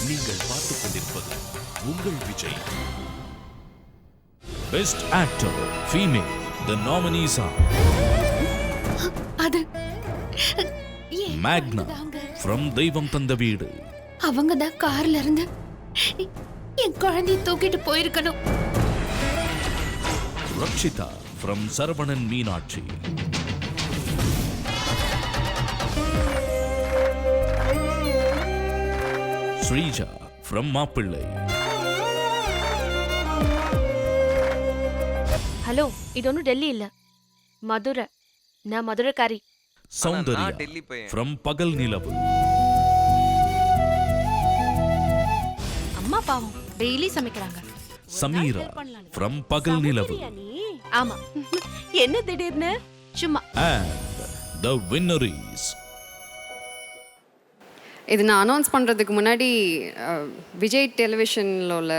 நீங்கள் பார்த்துக் கொண்டிருப்பது உங்கள் Vijay. Best actor female. The nominees are அது மேக்னா from தெய்வம் தந்த வீடு, அவங்க தான் கார்ல இருந்து என் குழந்தையை தூக்கிட்டு போயிருக்கணும். ரக்ஷிதா from சரவணன் மீனாட்சி, ஸ்ரீஜா from மாப்பிள்ளை. ஹலோ, இது ஒன்றும் டெல்லி இல்ல, மதுரை. நான் மதுரைக்காரி. சௌந்தர்யா from பகல் நிலவு, அம்மா பாவம் டெய்லி சமைக்கிறாங்க. சமீரா from பகல் நிலவு. ஆமா. என்ன திடீர்னு? சும்மா. And the winner is இது நான் அனௌன்ஸ் பண்ணுறதுக்கு முன்னாடி விஜய் டெலிவிஷனில் உள்ள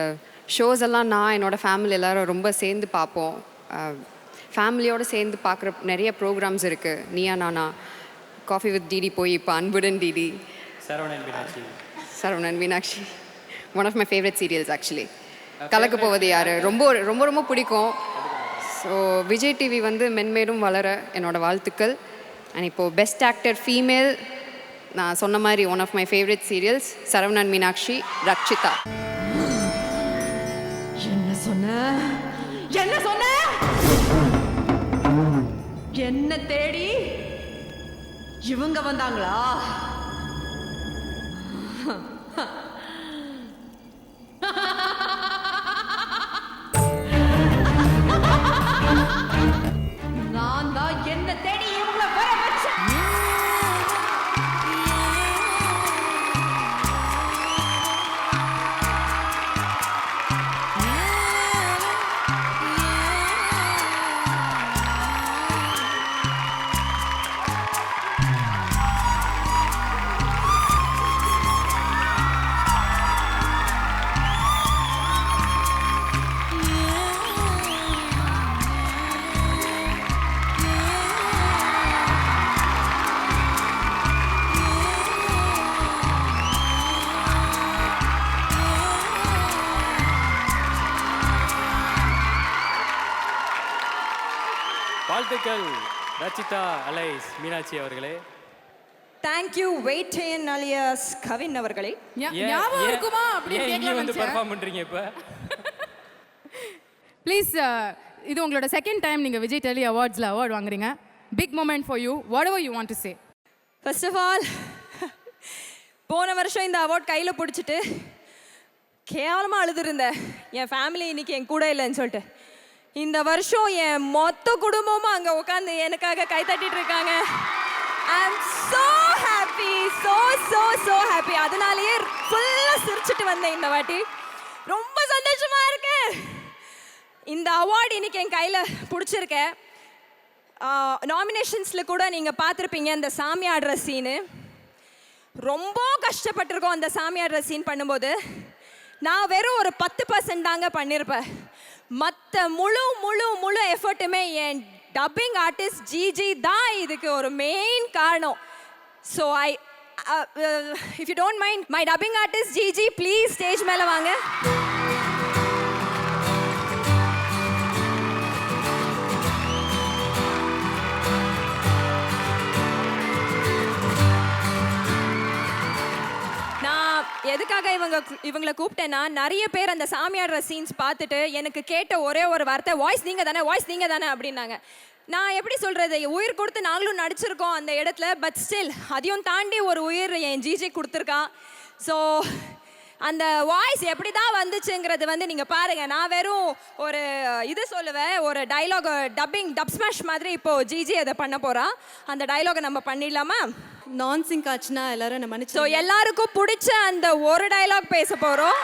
ஷோஸ் எல்லாம் நான் என்னோடய ஃபேமிலி எல்லோரும் ரொம்ப சேர்ந்து பார்ப்போம். ஃபேமிலியோடு சேர்ந்து பார்க்குற நிறைய ப்ரோக்ராம்ஸ் இருக்குது. Neeya Naana, coffee with DD, போய் இப்போ அன்புடன் DD, Saravanan Meenakshi, one of my favourite serials actually. கலக்க போவது யார் ரொம்ப ரொம்ப ரொம்ப பிடிக்கும். ஸோ விஜய் டிவி வந்து மென்மேலும் வளர என்னோடய வாழ்த்துக்கள். அண்ட் இப்போது பெஸ்ட் ஆக்டர் ஃபீமேல், நான் சொன்ன மாதிரி one of my favourite serials, Saravanan Meenakshi, Rakshitha. என்ன சொன்ன என்ன தேடி இவங்க வந்தாங்களா? நான் தான் என்ன தேடி இவங்களை வர வச்சேன். வாழ்த்துக்கள் ரச்சிதா அலைஸ் மீனாட்சி அவர்களே. தேங்க்யூ வெயிட்டேன் அலியாஸ் கவின் அவர்களே. ஞாபகம் இருக்குமா அப்படி நீங்க வந்து பெர்ஃபார்ம் பண்றீங்க இப்ப? ப்ளீஸ், இது உங்களோட செகண்ட் டைம் நீங்க விஜய் டெலி அவார்ட்ஸ்ல அவார்ட் வாங்குறீங்க. Big moment for you. Whatever you want to say. First of all, போன வருஷம் இந்த அவார்ட் கையில் பிடிச்சிட்டு கேவலமாக அழுதுருந்தேன். என் ஃபேமிலி இன்னைக்கு என் கூட இல்லைன்னு சொல்லிட்டு. இந்த வருஷம் என் மொத்த குடும்பமும் அங்கே உட்காந்து எனக்காக கை தட்டிட்டு இருக்காங்க. ஐ அம் ஸோ ஹாப்பி, ஸோ ஹாப்பி. அதனாலேயே ஃபுல்லாக சிரிச்சிட்டு வந்தேன் இந்த வாட்டி. ரொம்ப சந்தோஷமா இருக்கு. இந்த அவார்டு இன்னைக்கு என் கையில் பிடிச்சிருக்கேன். நாமினேஷன்ஸில் கூட நீங்கள் பார்த்துருப்பீங்க அந்த சாமி ஆடுற சீனு. ரொம்ப கஷ்டப்பட்டிருக்கோம் அந்த சாமி ஆடுற சீன் பண்ணும்போது. நான் வெறும் ஒரு 10% தாங்க பண்ணியிருப்பேன். மற்ற முழு எஃபர்ட்டுமே என் டப்பிங் ஆர்டிஸ்ட் ஜிஜி தான் இதுக்கு ஒரு மெயின் காரணம். So if you don't mind, my dubbing artist Jiji please stage மேலே வாங்க. எதுக்காக இவங்களை கூப்பிட்டேன்னா, நிறைய பேர் அந்த சாமியாடுற சீன்ஸ் பார்த்துட்டு எனக்கு கேட்ட ஒரே ஒரு வார்த்தை, வாய்ஸ் நீங்கள் தானே அப்படின்னாங்க. நான் எப்படி சொல்கிறது, உயிர் கொடுத்து நாங்களும் நடிச்சிருக்கோம் அந்த இடத்துல. பட் ஸ்டில் அதையும் தாண்டி ஒரு உயிர் என் ஜிஜி கொடுத்துருக்கான். ஸோ அந்த வாய்ஸ் எப்படி தான் வந்துச்சுங்கிறது வந்து நீங்கள் பாருங்கள். நான் வெறும் ஒரு இது சொல்லுவேன், ஒரு டைலாக் டப் ஸ்மாஷ் மாதிரி இப்போது ஜிஜி அதை பண்ண போகிறான். அந்த டைலாகை நம்ம பண்ணிடலாமா? நான் சிங்க் ஆச்சுன்னா எல்லாரும் நம்ம ஸோ எல்லாருக்கும் பிடிச்ச அந்த ஒரு டைலாக் பேச போகிறோம்.